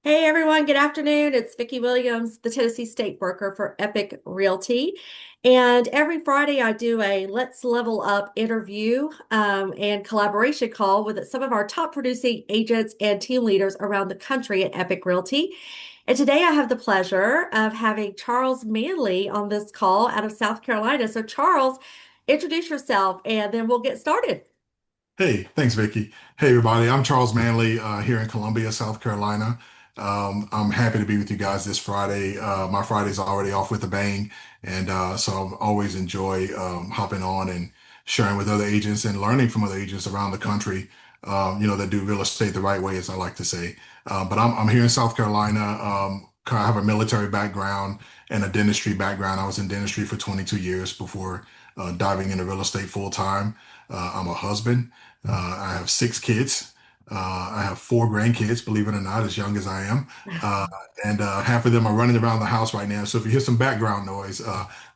Hey everyone, good afternoon. It's Vikki Williams, the Tennessee State Broker for Epique Realty. And every Friday I do a Let's Level Up interview and collaboration call with some of our top producing agents and team leaders around the country at Epique Realty. And today I have the pleasure of having Charles Manley on this call out of South Carolina. So Charles, introduce yourself and then we'll get started. Hey, thanks, Vicky. Hey, everybody. I'm Charles Manley here in Columbia, South Carolina. I'm happy to be with you guys this Friday. My Friday's already off with a bang, and so I always enjoy hopping on and sharing with other agents and learning from other agents around the country. That do real estate the right way, as I like to say. But I'm here in South Carolina. I have a military background and a dentistry background. I was in dentistry for 22 years before diving into real estate full time. I'm a husband. I have six kids. I have four grandkids, believe it or not, as young as I am. Uh, and half of them are running around the house right now. So if you hear some background noise,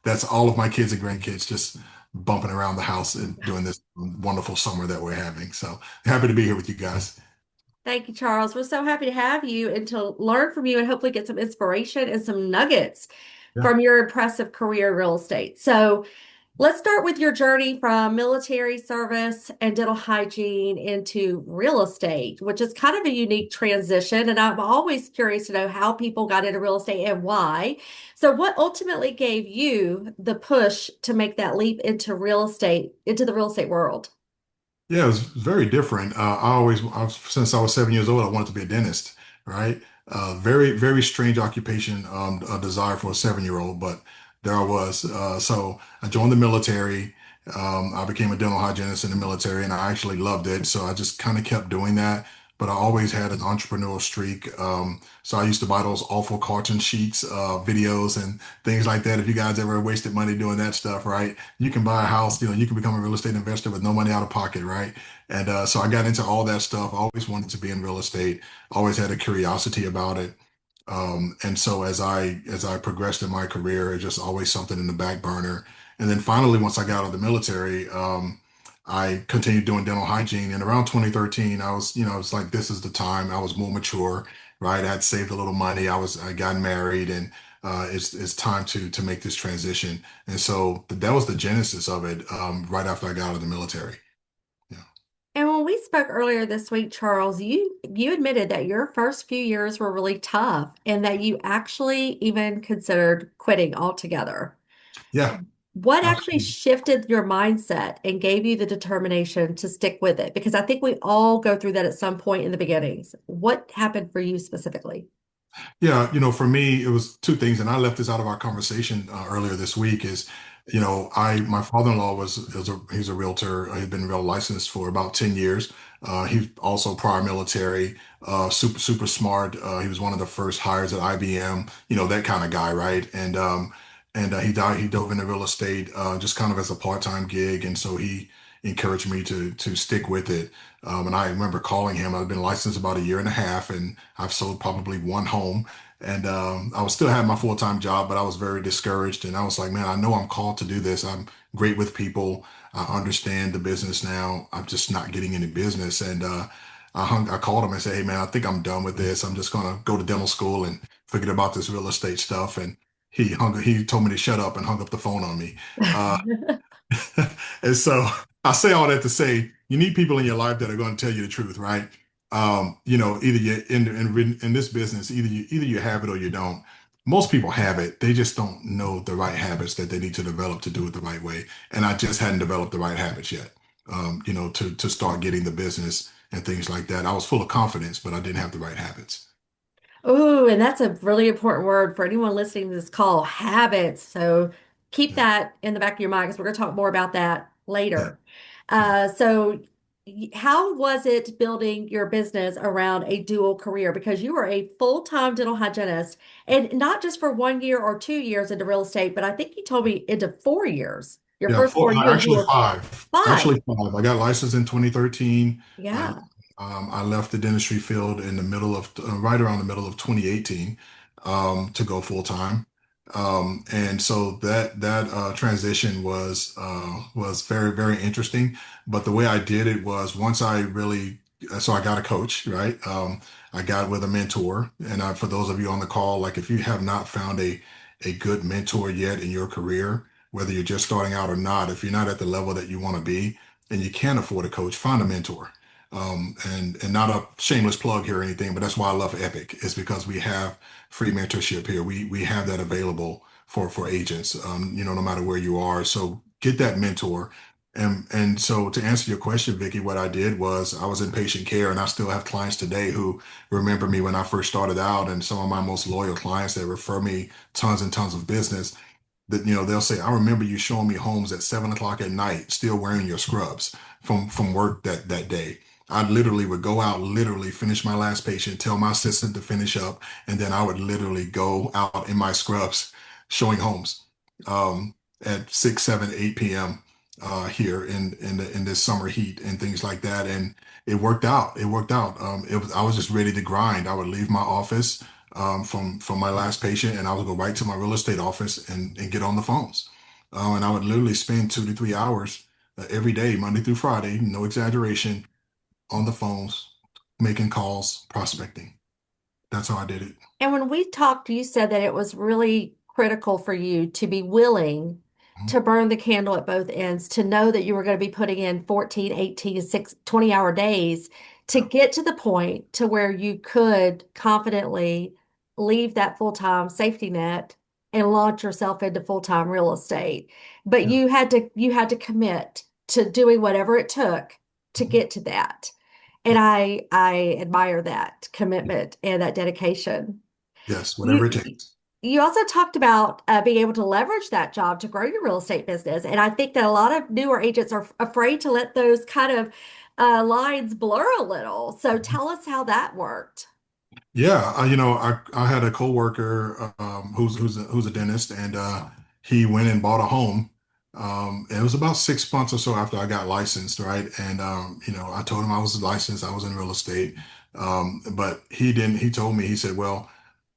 that's all of my kids and grandkids just bumping around the house and doing this wonderful summer that we're having. So happy to be here with you guys. Thank you, Charles. We're so happy to have you and to learn from you and hopefully get some inspiration and some nuggets Yeah. from your impressive career in real estate. So, let's start with your journey from military service and dental hygiene into real estate, which is kind of a unique transition. And I'm always curious to know how people got into real estate and why. So, what ultimately gave you the push to make that leap into real estate, into the real estate world? Yeah, it was very different. Since I was 7 years old, I wanted to be a dentist, right? Very strange occupation, a desire for a 7-year-old, but there I was. So I joined the military. I became a dental hygienist in the military, and I actually loved it. So I just kind of kept doing that. But I always had an entrepreneurial streak. So I used to buy those awful carton sheets, videos, and things like that. If you guys ever wasted money doing that stuff, right? You can buy a house, you can become a real estate investor with no money out of pocket, right? And so I got into all that stuff. I always wanted to be in real estate. Always had a curiosity about it. And so as I progressed in my career, it's just always something in the back burner. And then finally, once I got out of the military, I continued doing dental hygiene. And around 2013, it's like this is the time. I was more mature, right? I had saved a little money. I got married, and it's time to make this transition. And so that was the genesis of it. Right after I got out of the military. Yeah. And when we spoke earlier this week, Charles, you admitted that your first few years were really tough and that you actually even considered quitting altogether. Yeah. What actually Absolutely. shifted your mindset and gave you the determination to stick with it? Because I think we all go through that at some point in the beginnings. What happened for you specifically? Yeah, for me, it was two things, and I left this out of our conversation earlier this week. My father-in-law he's a realtor. He'd been real licensed for about 10 years. He's also prior military, super smart. He was one of the first hires at IBM, that kind of guy, right? And he dove into real estate just kind of as a part-time gig, and so he encouraged me to stick with it. And I remember calling him. I've been licensed about a year and a half, and I've sold probably one home. And I was still having my full-time job, but I was very discouraged. And I was like, man, I know I'm called to do this. I'm great with people. I understand the business now. I'm just not getting any business. And I called him and said, hey, man, I think I'm done with this. I'm just gonna go to dental school and forget about this real estate stuff. And he told me to shut up and hung up the phone on me. Uh, and so I say all that to say you need people in your life that are going to tell you the truth, right? Either you in this business, either you have it or you don't. Most people have it. They just don't know the right habits that they need to develop to do it the right way. And I just hadn't developed the right habits yet. To start getting the business and things like that. I was full of confidence, but I didn't have the right habits. Oh, and that's a really important word for anyone listening to this call, habits. So keep Yeah, that in the back of your mind because we're going to talk more about that yeah, later. yeah. How was it building your business around a dual career? Because you were a full-time dental hygienist and not just for 1 year or 2 years into real estate, but I think you told me into 4 years. Your Yeah, first 4 years, you actually were five. five. Actually five. I got licensed in 2013. Uh, Yeah. I left the dentistry field in the middle of right around the middle of 2018 to go full time. And so that transition was very interesting. But the way I did it was once I really so I got a coach, right? I got with a mentor, and for those of you on the call, like if you have not found a good mentor yet in your career, whether you're just starting out or not, if you're not at the level that you want to be, and you can't afford a coach, find a mentor. And not a shameless plug here or anything, but that's why I love Epic. It's because we have free mentorship here. We have that available for agents, no matter where you are. So get that mentor. And so to answer your question, Vicky, what I did was I was in patient care, and I still have clients today who remember me when I first started out, and some of my most loyal clients that refer me tons and tons of business. That they'll say, "I remember you showing me homes at 7 o'clock at night, still wearing your scrubs from work that day." I literally would go out, literally finish my last patient, tell my assistant to finish up, and then I would literally go out in my scrubs showing homes at 6, 7, 8 p.m. Here in this summer heat and things like that. And it worked out. It worked out. I was just ready to grind. I would leave my office from my last patient, and I would go right to my real estate office and get on the phones. And I would literally spend 2 to 3 hours every day, Monday through Friday, no exaggeration, on the phones, making calls, prospecting. That's how I did it. And when we talked, you said that it was really critical for you to be willing Mhm. to burn the candle at both ends, to know that you were going to be putting in 14, 18, 6, 20-hour days to Yeah, get to the point to where you could confidently leave that full-time safety net and launch yourself into full-time real estate. But yeah. you had to commit to doing whatever it took to Mhm. get to that. And I admire that commitment and that dedication. Yes, whatever it You takes. you also talked about being able to leverage that job to grow your real estate business, and I think that a lot of newer agents are afraid to let those kind of lines blur a little. So tell us how that worked. Yeah, I had a coworker who's a dentist, and he went and bought a home. And it was about 6 months or so after I got licensed, right? And I told him I was licensed, I was in real estate, but he didn't. He told me, he said, "Well,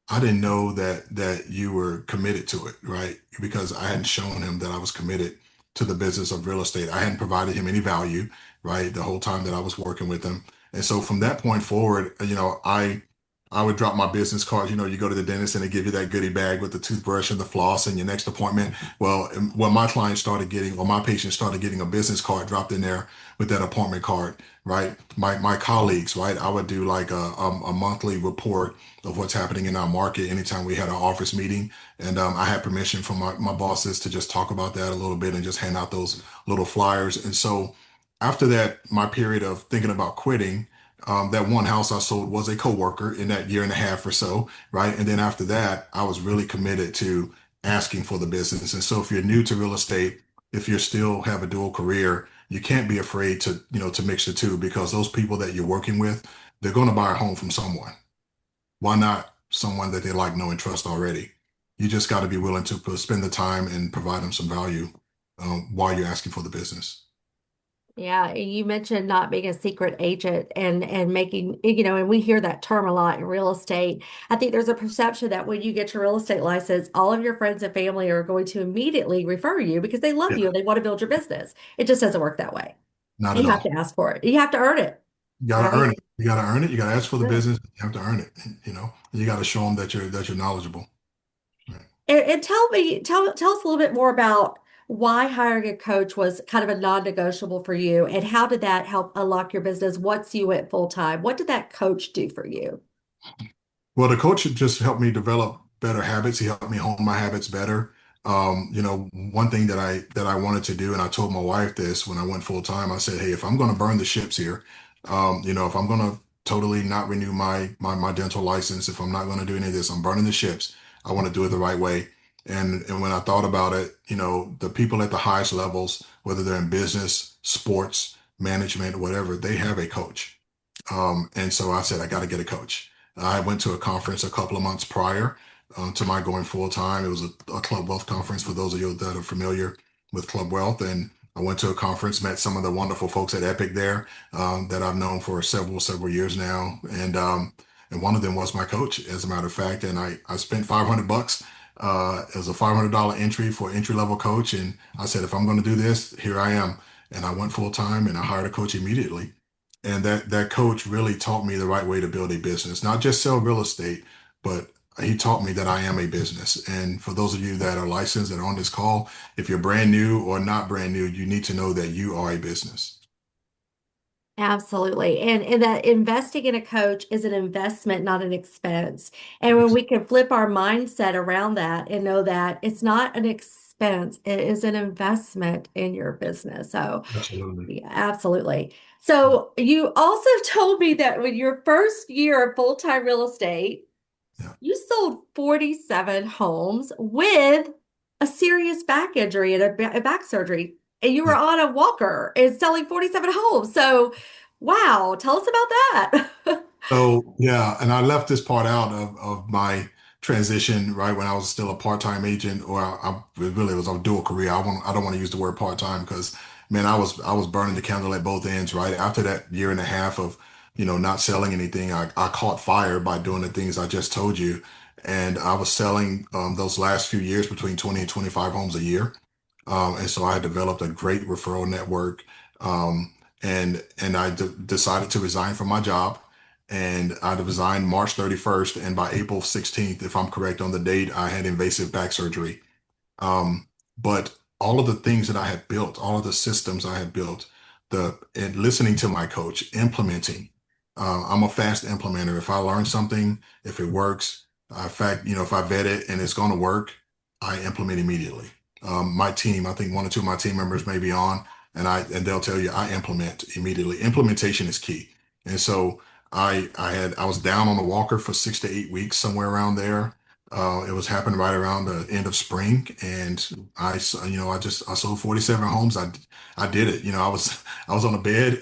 I didn't know that you were committed to it, right? Because I hadn't shown him that I was committed to the business of real estate. I hadn't provided him any value, right, the whole time that I was working with him. And so from that point forward, I would drop my business cards. You go to the dentist and they give you that goodie bag with the toothbrush and the floss and your next appointment. Well, when my clients started getting, or my patients started getting a business card dropped in there with that appointment card, right? My colleagues, right? I would do like a monthly report of what's happening in our market anytime we had an office meeting. And I had permission from my bosses to just talk about that a little bit and just hand out those little flyers. And so after that, my period of thinking about quitting, that one house I sold was a coworker in that year and a half or so, right? And then after that, I was really committed to asking for the business. And so if you're new to real estate, if you still have a dual career, you can't be afraid to mix the two, because those people that you're working with, they're going to buy a home from someone. Why not someone that they like, know, and trust already? You just got to be willing to spend the time and provide them some value while you're asking for the business. Yeah, you mentioned not being a secret agent and making, and we hear that term a lot in real estate. I think there's a perception that when you get your real estate license, all of your friends and family are going to immediately refer you because they love Yeah, you and they want to build your business. It just doesn't work that way. not at You have all. to ask for it. You have to earn it, You got to right? earn it. You got to earn it. You got to ask for the Good. business. You have to earn it. And you got to show them that you're knowledgeable. Right. And tell us a little bit more about why hiring a coach was kind of a non-negotiable for you, and how did that help unlock your business once you went full time? What did that coach do for you? Well, the coach just helped me develop better habits. He helped me hone my habits better. One thing that I wanted to do, and I told my wife this when I went full time. I said, "Hey, if I'm going to burn the ships here, if I'm going to totally not renew my dental license, if I'm not going to do any of this, I'm burning the ships. I want to do it the right way." And when I thought about it, the people at the highest levels, whether they're in business, sports, management, whatever, they have a coach. And so I said, I got to get a coach. I went to a conference a couple of months prior to my going full time. It was a Club Wealth conference for those of you that are familiar with Club Wealth. And I went to a conference, met some of the wonderful folks at Epic there that I've known for several years now. And one of them was my coach, as a matter of fact. And I spent $500. It was a $500 entry for entry level coach. And I said, if I'm going to do this, here I am. And I went full time and I hired a coach immediately. And that coach really taught me the right way to build a business, not just sell real estate, but he taught me that I am a business. And for those of you that are licensed and on this call, if you're brand new or not brand new, you need to know that you are a business. Absolutely. And that investing in a coach is an investment, not an expense. And when Yes, we can flip our mindset around that and know that it's not an expense, it is an investment in your business. So, absolutely. yeah, absolutely. So, you also told me that when your first year of full-time real estate, Yeah. you sold 47 homes with a serious back injury and a back surgery, and you were Yeah. on a walker and selling 47 homes. So, wow, tell us about that. So yeah, and I left this part out of my transition, right? When I was still a part-time agent, or it really was a dual career. I don't want to use the word part-time because man, I was burning the candle at both ends, right? After that year and a half of, not selling anything, I caught fire by doing the things I just told you. And I was selling those last few years between 20 and 25 homes a year. And so I had developed a great referral network. And I decided to resign from my job. And I resigned March 31st. And by April 16th, if I'm correct on the date, I had invasive back surgery. But all of the things that I had built, all of the systems I had built, and listening to my coach, implementing. I'm a fast implementer. If I learn something, if it works, in fact, if I vet it and it's going to work, I implement immediately. My team, I think one or two of my team members may be on, and they'll tell you I implement immediately. Implementation is key. And so I was down on the walker for 6 to 8 weeks, somewhere around there. It was happening right around the end of spring, and I sold 47 homes. I did it. I was on a bed,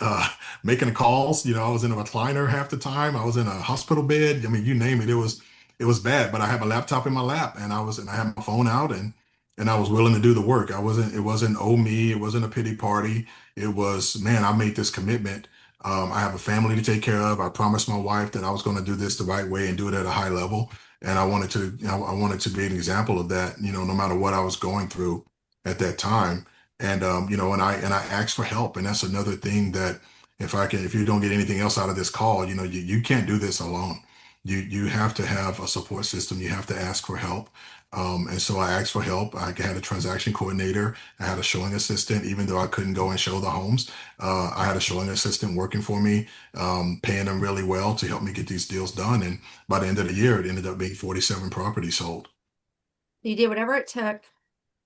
making calls. I was in a recliner half the time. I was in a hospital bed. I mean, you name it. It was bad, but I had my laptop in my lap, and I had my phone out, and I was willing to do the work. It wasn't oh me. It wasn't a pity party. It was, man, I made this commitment. I have a family to take care of. I promised my wife that I was going to do this the right way and do it at a high level. And I wanted to be an example of that, no matter what I was going through at that time. And I asked for help. And that's another thing that if you don't get anything else out of this call, you can't do this alone. You have to have a support system. You have to ask for help. And so I asked for help. I had a transaction coordinator. I had a showing assistant, even though I couldn't go and show the homes. I had a showing assistant working for me, paying them really well to help me get these deals done. And by the end of the year, it ended up being 47 properties sold. You did whatever it took.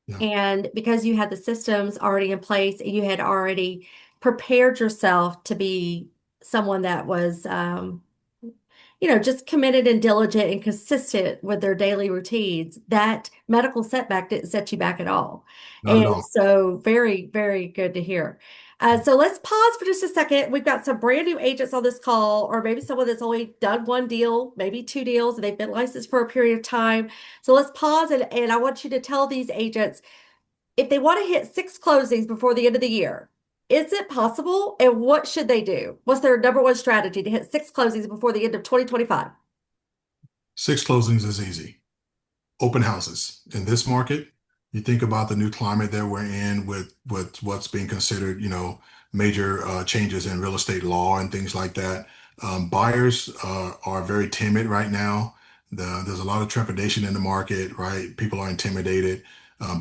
Yeah, And because you had the systems already in place, you had already prepared yourself to be someone that was, just committed and diligent and consistent with their daily routines, that medical setback didn't set you back at all. not at And all. so, very, very good to hear. So let's pause for just a second. We've got some brand new agents on this call, or maybe someone that's only done one deal, maybe two deals, and they've been licensed for a period of time. So let's pause, and I want you to tell these agents if they want to hit six closings before the end of the year. Is it possible? And what should they do? What's their number one strategy to hit six closings before the end of 2025? Six closings is easy. Open houses in this market. You think about the new climate that we're in with what's being considered, major changes in real estate law and things like that. Buyers are very timid right now. There's a lot of trepidation in the market, right? People are intimidated.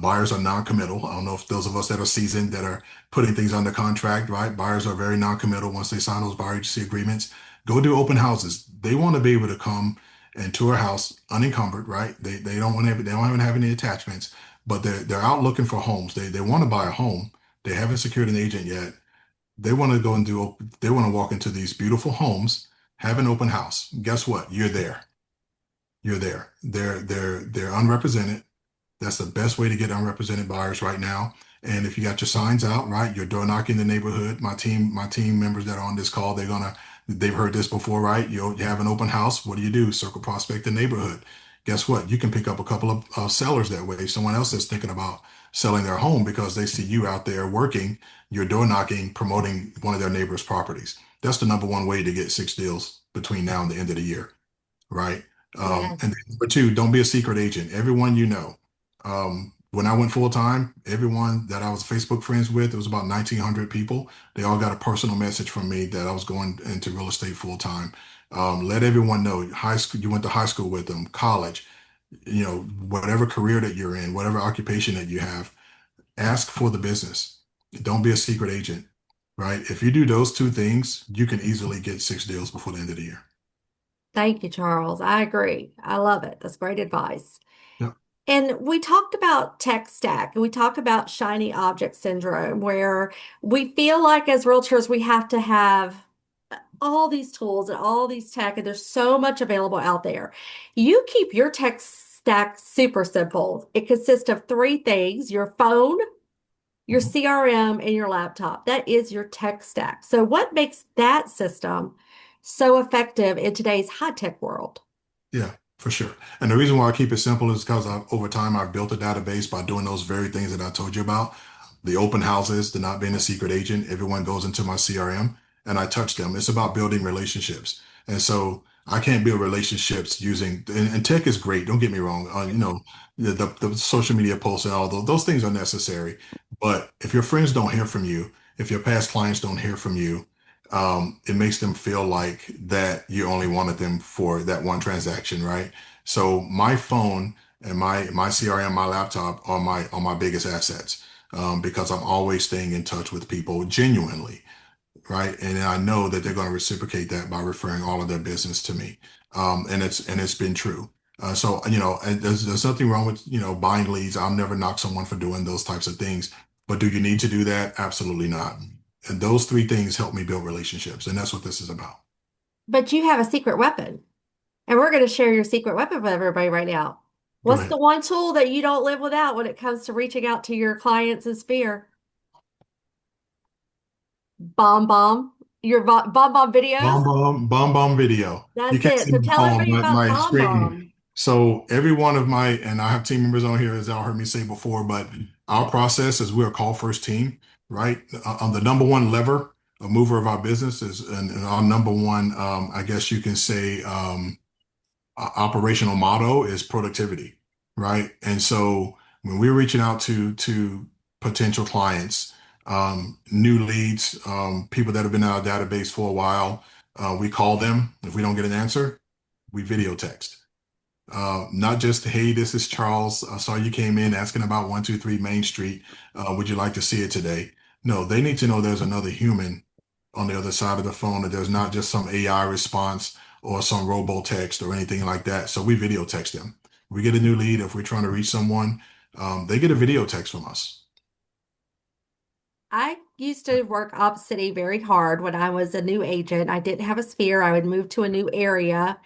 Buyers are non-committal. I don't know if those of us that are seasoned that are putting things under contract, right? Buyers are very non-committal once they sign those buyer agency agreements. Go do open houses. They want to be able to come and tour a house unencumbered, right? They don't even have any attachments, but they're out looking for homes. They want to buy a home. They haven't secured an agent yet. They want to walk into these beautiful homes, have an open house. Guess what? You're there. You're there. They're unrepresented. That's the best way to get unrepresented buyers right now. And if you got your signs out, right, your door knocking the neighborhood, my team members that are on this call, they've heard this before, right? You have an open house. What do? Circle prospect the neighborhood. Guess what? You can pick up a couple of sellers that way. Someone else is thinking about selling their home because they see you out there working, your door knocking, promoting one of their neighbors' properties. That's the number one way to get six deals between now and the end of the year, right? Yeah. And then number two, don't be a secret agent. Everyone you know when I went full time, everyone that I was Facebook friends with, it was about 1,900 people. They all got a personal message from me that I was going into real estate full time. Let everyone know high school, you went to high school with them, college, whatever career that you're in, whatever occupation that you have, ask for the business. Don't be a secret agent, right? If you do those two things, you can easily get 6 deals before the end of the year. Thank you, Charles. I agree. I love it. That's great advice. Yep. And we talked about tech stack and we talked about shiny object syndrome, where we feel like as realtors, we have to have all these tools and all these tech, and there's so much available out there. You keep your tech stack super simple. It consists of three things: your phone, your Mhm. CRM, and your laptop. That is your tech stack. So, what makes that system so effective in today's high tech world? Yeah, for sure. And the reason why I keep it simple is because over time I've built a database by doing those very things that I told you about. The open houses, the not being a secret agent, everyone goes into my CRM and I touch them. It's about building relationships. And so I can't build relationships using, and tech is great. Don't get me wrong. The social media posts and all those things are necessary. But if your friends don't hear from you, if your past clients don't hear from you, it makes them feel like that you only wanted them for that one transaction, right? So my phone and my CRM, my laptop are my biggest assets, because I'm always staying in touch with people genuinely, right? And I know that they're going to reciprocate that by referring all of their business to me, and it's been true. So and there's nothing wrong with buying leads. I'll never knock someone for doing those types of things, but do you need to do that? Absolutely not. And those three things help me build relationships, and that's what this is about. But you have a secret weapon, and we're going to share your secret weapon with everybody right now. Go What's the ahead. one tool that you don't live without when it comes to reaching out to your clients in sphere? Bomb bomb. Your bomb bomb videos? Bomb video. You That's can't it. see So my tell phone, everybody my, about my bomb screen. bomb. So every one of my, and I have team members on here, as y'all heard me say before, but our process is we're a call first team, right? On the number one lever, a mover of our business is, and our number one, I guess you can say, operational motto is productivity, right? And so when we're reaching out to potential clients, new leads, people that have been in our database for a while, we call them. If we don't get an answer, we video text. Not just, hey, this is Charles. I saw you came in asking about 123 Main Street. Would you like to see it today? No, they need to know there's another human on the other side of the phone, that there's not just some AI response or some robo text or anything like that. So we video text them. We get a new lead. If we're trying to reach someone, they get a video text from us. I used to work opposite very hard when I was a new agent. I didn't have a sphere. I would move to a new area.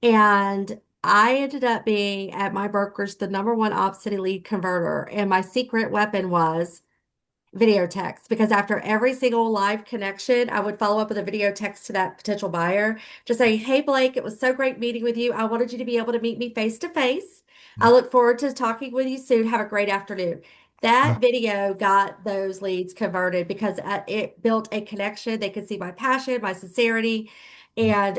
And I ended up being at my broker's the number one opposite lead converter. And my secret weapon was video text, because after every single live connection, I would follow up with a video text to that potential buyer, just saying, "Hey, Blake, it was so great meeting with you. I wanted you to be able to meet me face to face. I look forward to talking with you soon. Have a great afternoon." That Yeah. video got those leads converted because it built a connection. They could see my passion, my sincerity. And,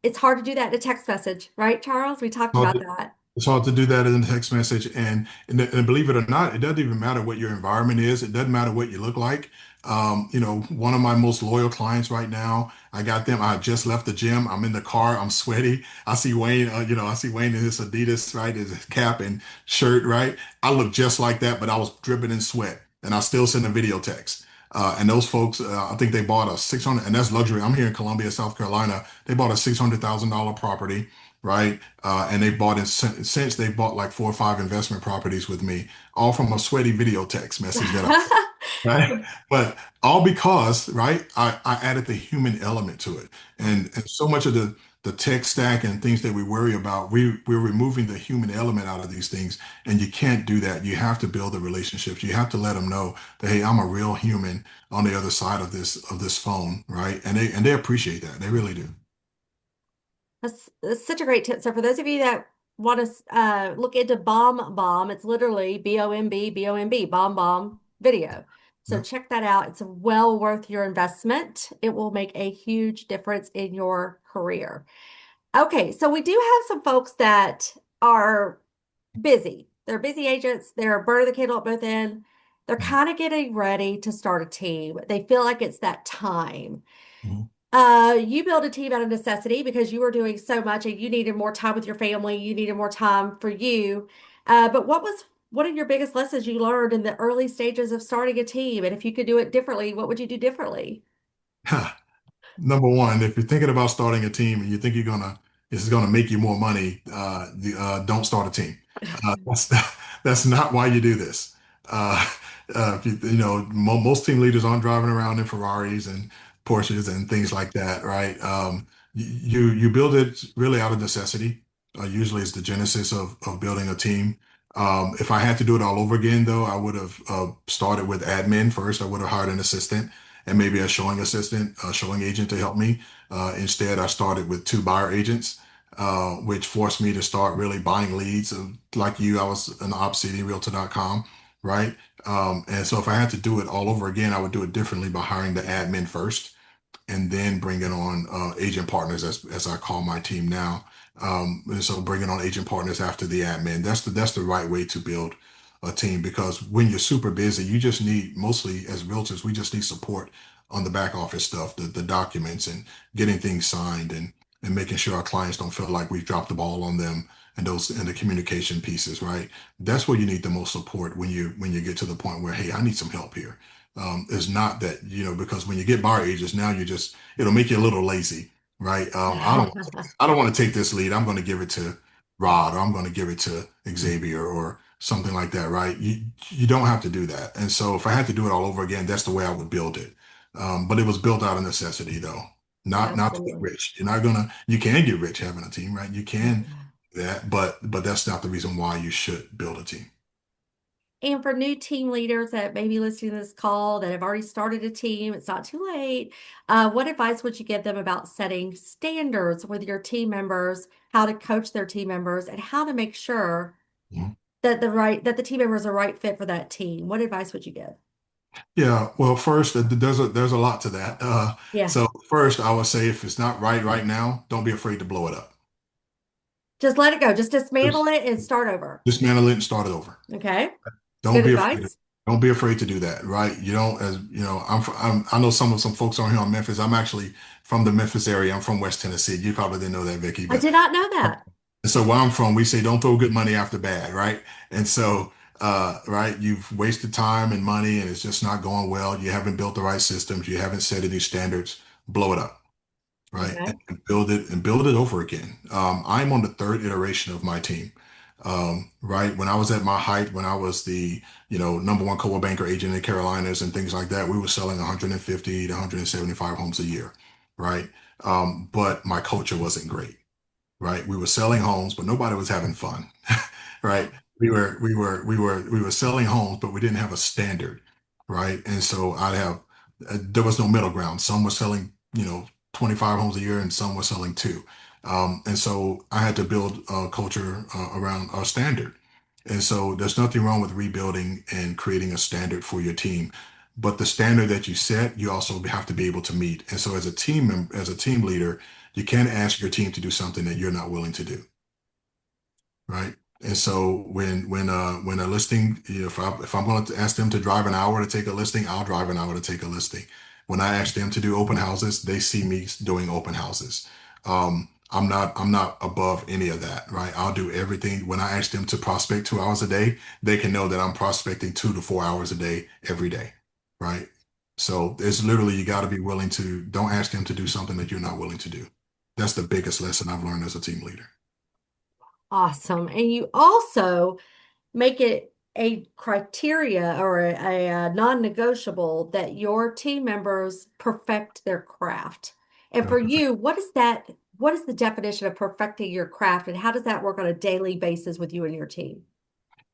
it's hard to do that in a text message, right, Charles? We talked Hard about to, that. it's hard to do that in a text message. And believe it or not, it doesn't even matter what your environment is. It doesn't matter what you look like. One of my most loyal clients right now, I got them. I just left the gym. I'm in the car. I'm sweaty. I see Wayne in his Adidas, right? His cap and shirt, right? I look just like that, but I was dripping in sweat. And I still send a video text. And those folks, I think they bought a 600, and that's luxury. I'm here in Columbia, South Carolina. They bought a $600,000 property, right? And they bought since they bought like 4 or 5 investment properties with me, all from a sweaty video text message that I sent, right? But all because, right, I added the human element to it. And so much of the tech stack and things that we worry about, we're removing the human element out of these things. And you can't do that. You have to build the relationships. You have to let them know that, hey, I'm a real human on the other side of this phone, right? And they appreciate that. They really do. That's such a great tip. So for those of you that want to look into Bomb Bomb, it's literally BOMB, Bomb Bomb video. So Yeah. check that out. It's well worth your investment. It will make a huge difference in your career. Okay, so we do have some folks that are busy. they're busy agents, they're burning the candle at both ends. They're Mhm. kind of getting ready to start a team. They feel like it's that time. Mhm. You built a team out of necessity because you were doing so much and you needed more time with your family. You needed more time for you. But what was one of your biggest lessons you learned in the early stages of starting a team? And if you could do it differently, what would you do differently? Number one, if you're thinking about starting a team and you think this is gonna make you more money, don't start a team. That's not why you do this. Uh, if most team leaders aren't driving around in Ferraris and Porsches and things like that, right? You build it really out of necessity. Usually, it's the genesis of building a team. If I had to do it all over again, though, I would have started with admin first. I would have hired an assistant and maybe a showing assistant, a showing agent to help me. Instead, I started with two buyer agents, which forced me to start really buying leads. Like you, I was an realtor.com, right? And so if I had to do it all over again, I would do it differently by hiring the admin first and then bringing on agent partners, as I call my team now. And so bringing on agent partners after the admin, that's the right way to build a team because when you're super busy, you just need mostly as realtors, we just need support on the back office stuff, the documents and getting things signed and making sure our clients don't feel like we've dropped the ball on them and the communication pieces, right? That's where you need the most support when you get to the point where, hey, I need some help here. Is not that, because when you get bar agents, now it'll make you a little lazy, right? I don't want to take this lead. I'm going to give it to Rod or I'm going to give it to Xavier or something like that, right? You don't have to do that. And so if I had to do it all over again, that's the way I would build it. But it was built out of necessity though, not to get Absolutely. rich. You can get rich having a team, right? You can do that, but that's not the reason why you should build a team. And for new team leaders that may be listening to this call that have already started a team, it's not too late. What advice would you give them about setting standards with your team members, how to coach their team members, and how to make sure Mhm. that the team members are right fit for that team? What advice would you give? Yeah, well, first, there's a lot to that. Yeah, So first, I would say if it's not right now, don't be afraid to blow it up. just let it go. Just dismantle Just it and start over. dismantle it and start it over. Okay, Don't good be afraid. advice. Don't be afraid to do that, right? You don't, as you know, I know some folks on here on Memphis. I'm actually from the Memphis area. I'm from West Tennessee. You probably didn't know that, Vicky, I but did not know that. so where I'm from, we say don't throw good money after bad, right? And so, right, you've wasted time and money, and it's just not going well. You haven't built the right systems. You haven't set any standards. Blow it up, right? Okay, And build it over again. I'm on the third iteration of my team. Right. When I was at my height, when I was the, number one co banker agent in the Carolinas and things like that, we were selling 150 to 175 homes a year. Right. But my culture wasn't great. Right. We were selling homes, but nobody was having fun. Right. We were selling homes, but we didn't have a standard. Right. And so there was no middle ground. Some were selling, 25 homes a year and some were selling two. And so I had to build a culture around a standard. And so there's nothing wrong with rebuilding and creating a standard for your team. But the standard that you set, you also have to be able to meet. And so as a team leader, you can't ask your team to do something that you're not willing to do, right? And so when a listing, if I'm going to ask them to drive an hour to take a listing, I'll drive an hour to take a listing. When I ask them to do open houses, they see me doing open houses. I'm not above any of that, right? I'll do everything. When I ask them to prospect 2 hours a day, they can know that I'm prospecting 2 to 4 hours a day every day, right? So it's literally you got to be willing to don't ask them to do something that you're not willing to do. That's the biggest lesson I've learned as a team leader. awesome. And you also make it a criteria or a non-negotiable that your team members perfect their craft. And Yeah, for you, what is that? What is the definition of perfecting your craft, and how does that work on a daily basis with you and your team?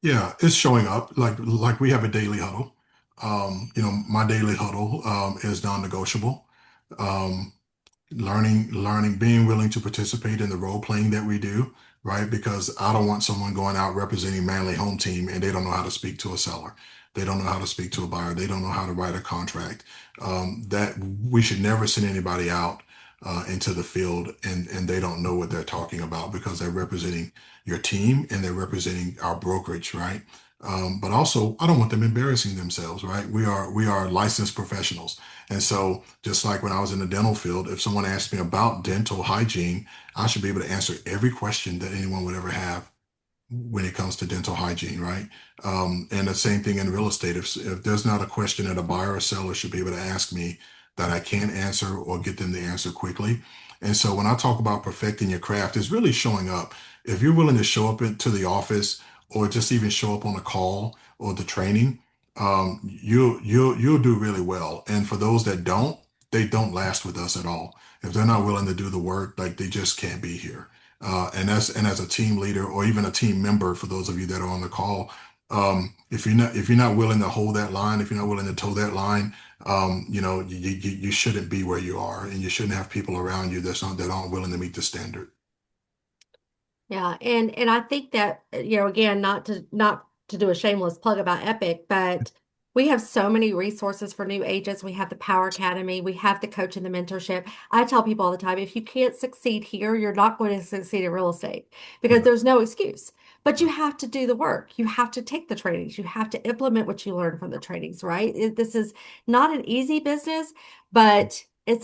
yeah, it's showing up like we have a daily huddle. My daily huddle is non-negotiable. Um, learning, being willing to participate in the role playing that we do, right? Because I don't want someone going out representing Manley Home Team and they don't know how to speak to a seller. They don't know how to speak to a buyer. They don't know how to write a contract. That we should never send anybody out. into the field, and they don't know what they're talking about because they're representing your team and they're representing our brokerage, right? But also, I don't want them embarrassing themselves, right? We are licensed professionals, and so just like when I was in the dental field, if someone asked me about dental hygiene, I should be able to answer every question that anyone would ever have when it comes to dental hygiene, right? And the same thing in real estate. If there's not a question that a buyer or seller should be able to ask me that I can't answer or get them to answer quickly. And so when I talk about perfecting your craft, it's really showing up. If you're willing to show up into the office or just even show up on a call or the training, you'll do really well. And for those that don't, they don't last with us at all. If they're not willing to do the work, like they just can't be here. And as a team leader or even a team member, for those of you that are on the call, if you're not willing to hold that line, if you're not willing to toe that line, you shouldn't be where you are, and you shouldn't have people around you that aren't willing to meet the standard. Yeah, and I think that again, not to do a shameless plug about Epic, but we have so many resources for new agents. We have the Power Academy, we have the coach and the mentorship. I tell people all the time, if you can't succeed here, you're not going to succeed in real estate because Yeah, there's no excuse. But you have to do the work. You have to take the trainings. You have to implement what you learn from the trainings, right? This is not an easy business, but it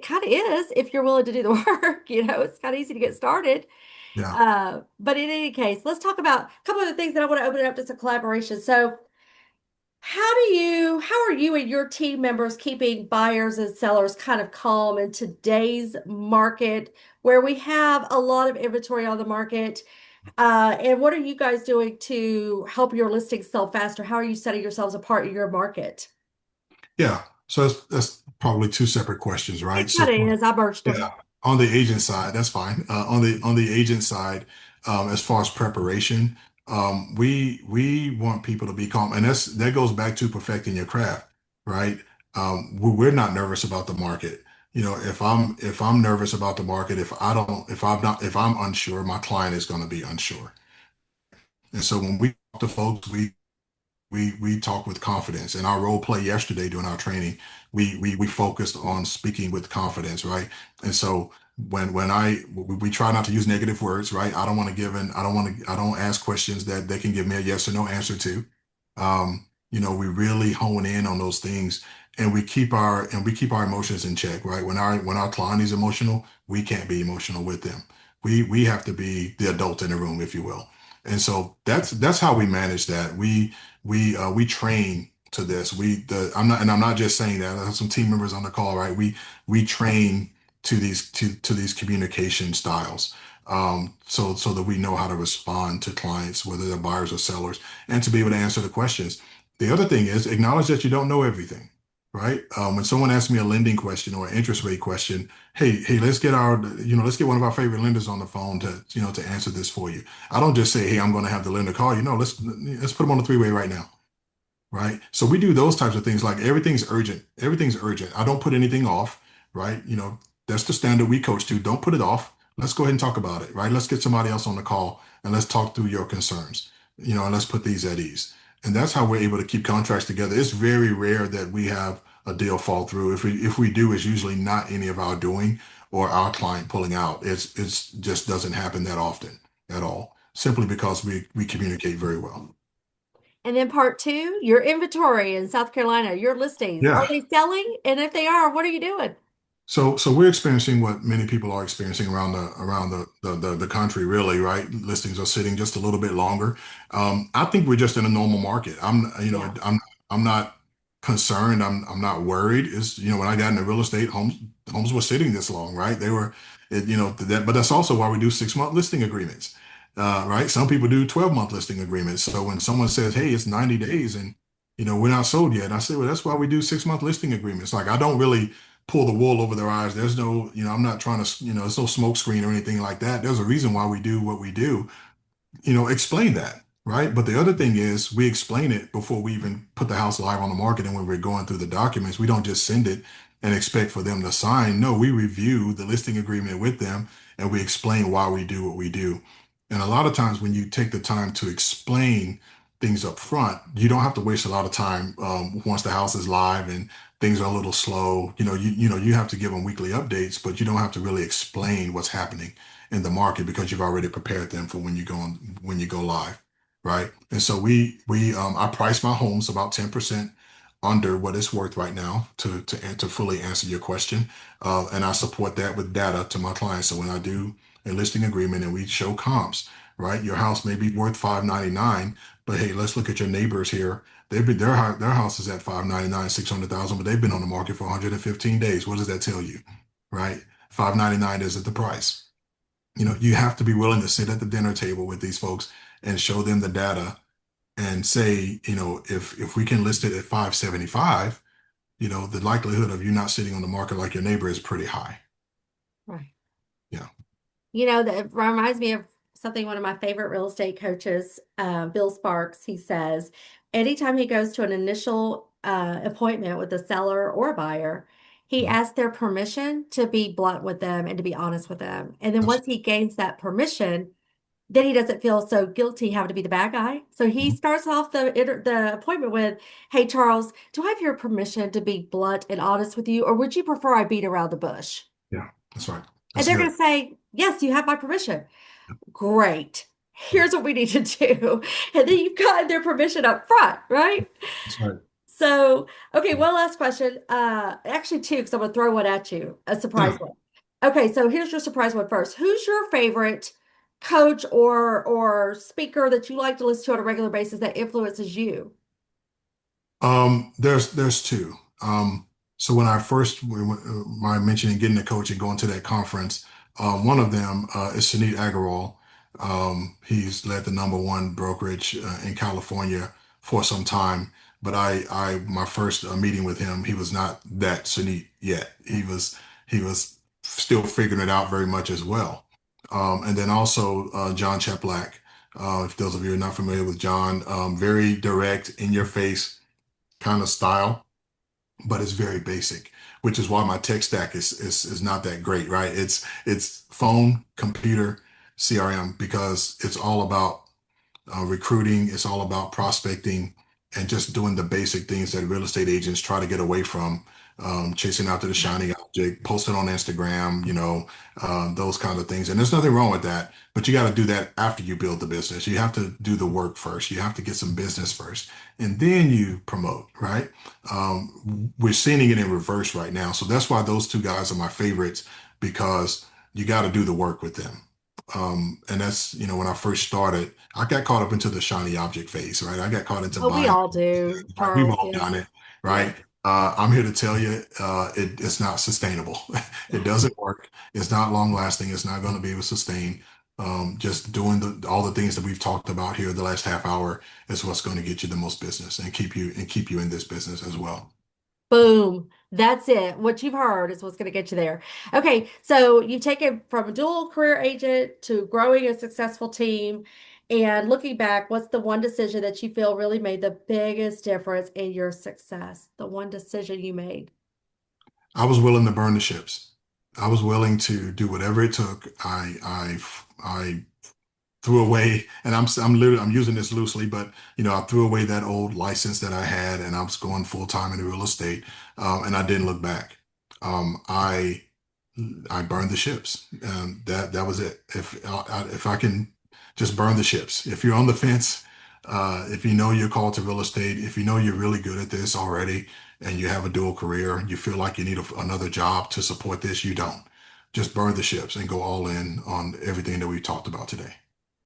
kind of is if you're willing to do the work. It's kind of easy to get started. yeah, But in any case, let's talk about a couple of the things that I want to open it up to some collaboration. So, how are you and your team members keeping buyers and sellers kind of calm in today's market where we have a lot of inventory on the market? And what are you guys doing to help your listings sell faster? How are you setting yourselves apart in your market? yeah. So that's probably two separate questions, right? It So kind of is. I merged yeah, them. on the agent side, that's fine. On the agent side, as far as preparation, we want people to be calm, and that goes back to perfecting your craft, right? We're not nervous about the market. If I'm nervous about the market, if I'm unsure, my client is going to be unsure. And so when we talk to folks, we talk with confidence. In our role play yesterday during our training, we focused on speaking with confidence, right? And so we try not to use negative words, right? I don't want to I don't ask questions that they can give me a yes or no answer to. We really hone in on those things, and we keep our emotions in check, right? When our client is emotional, we can't be emotional with them. We have to be the adult in the room, if you will. And so that's how we manage that. We train to this. I'm not just saying that. I have some team members on the call, right? We train to these communication styles, so that we know how to respond to clients, whether they're buyers or sellers, and to be able to answer the questions. The other thing is acknowledge that you don't know everything, right? When someone asks me a lending question or an interest rate question, hey, let's get one of our favorite lenders on the phone to answer this for you. I don't just say, hey, I'm going to have the lender call you. No, let's put them on the three-way right now, right? So we do those types of things, like everything's urgent. Everything's urgent. I don't put anything off, right? That's the standard we coach to. Don't put it off. Let's go ahead and talk about it, right? Let's get somebody else on the call and let's talk through your concerns, and let's put these at ease. And that's how we're able to keep contracts together. It's very rare that we have a deal fall through. If we do, it's usually not any of our doing or our client pulling out. It's just doesn't happen that often at all, simply because we communicate very well. And then part two, your inventory in South Carolina, your listings. Are Yeah. they selling? And if they are, what are you doing? So we're experiencing what many people are experiencing around the country, really, right? Listings are sitting just a little bit longer. I think we're just in a normal market. Yeah. I'm not concerned. I'm not worried. When I got into real estate, homes were sitting this long, right? But that's also why we do 6-month listing agreements, right? Some people do 12-month listing agreements. So when someone says, "Hey, it's 90 days and we're not sold yet," I say, "Well, that's why we do 6-month listing agreements." Like I don't really pull the wool over their eyes. There's no, I'm not trying to, there's no smoke screen or anything like that. There's a reason why we do what we do. Explain that, right? But the other thing is we explain it before we even put the house live on the market. And when we're going through the documents, we don't just send it and expect for them to sign. No, we review the listing agreement with them and we explain why we do what we do. And a lot of times when you take the time to explain things up front, you don't have to waste a lot of time once the house is live and things are a little slow. You have to give them weekly updates, but you don't have to really explain what's happening in the market because you've already prepared them for when you go live, right? And so I price my homes about 10% under what it's worth right now to fully answer your question, and I support that with data to my clients. So when I do a listing agreement and we show comps, right? Your house may be worth 599, but hey, let's look at your neighbors here. They've been their house is at 599, 600,000, but they've been on the market for 115 days. What does that tell you, right? 599 isn't the price. You have to be willing to sit at the dinner table with these folks and show them the data and say, if we can list it at 575, the likelihood of you not sitting on the market like your neighbor is pretty high. Right. Yeah. That reminds me of something one of my favorite real estate coaches, Bill Sparks, he says, anytime he goes to an initial appointment with a seller or a buyer, he Mhm. asks their permission to be blunt with them and to be honest with them. And then That's- once he gains that permission, then he doesn't feel so guilty having to be the bad guy. So he mhm. starts off the appointment with, "Hey Charles, do I have your permission to be blunt and honest with you, or would you prefer I beat around the bush?" Yeah, that's right. And That's they're going good. to say, "Yes, you have my permission." Great. Yeah, Here's what we need to do. And then you've gotten their permission up front, right? that's right. So, okay, one last question. Actually, two, because I'm going to throw one at you, a surprise Yeah. one. Okay, so here's your surprise one first. Who's your favorite coach or speaker that you like to listen to on a regular basis that influences you? There's two. So when I first my mentioning getting a coach and going to that conference, one of them is Sunit Agarwal. He's led the number one brokerage in California for some time. But my first meeting with him, he was not that Sunit yet. He was still figuring it out very much as well. And then also John Cheplack. If those of you are not familiar with John, very direct, in your face kind of style, but it's very basic, which is why my tech stack is not that great, right? It's phone, computer, CRM, because it's all about recruiting. It's all about prospecting and just doing the basic things that real estate agents try to get away from, chasing after the shiny object, posting on Instagram, those kind of things. And there's nothing wrong with that, but you got to do that after you build the business. You have to do the work first. You have to get some business first, and then you promote, right? We're seeing it in reverse right now. So that's why those two guys are my favorites, because you got to do the work with them. And that's, when I first started, I got caught up into the shiny object phase, right? I got caught into Oh, we buying. all do, Right? We've Charles. all done Yes. it, Yes. right? I'm here to tell you, it's not sustainable. It doesn't work. It's not long lasting. It's not going to be able to sustain. Just doing all the things that we've talked about here the last half hour is what's going to get you the most business and keep you in this business as well. Boom. That's it. What you've heard is what's going to get you there. Okay, so you've taken from a dual career agent to growing a successful team. And looking back, what's the one decision that you feel really made the biggest difference in your success? The one decision you made. I was willing to burn the ships. I was willing to do whatever it took. I threw away, and I'm using this loosely, but I threw away that old license that I had, and I was going full time into real estate, and I didn't look back. Um, I I burned the ships. That was it. If I can just burn the ships. If you're on the fence, if you know you're called to real estate, if you know you're really good at this already, and you have a dual career, you feel like you need another job to support this, you don't. Just burn the ships and go all in on everything that we talked about today.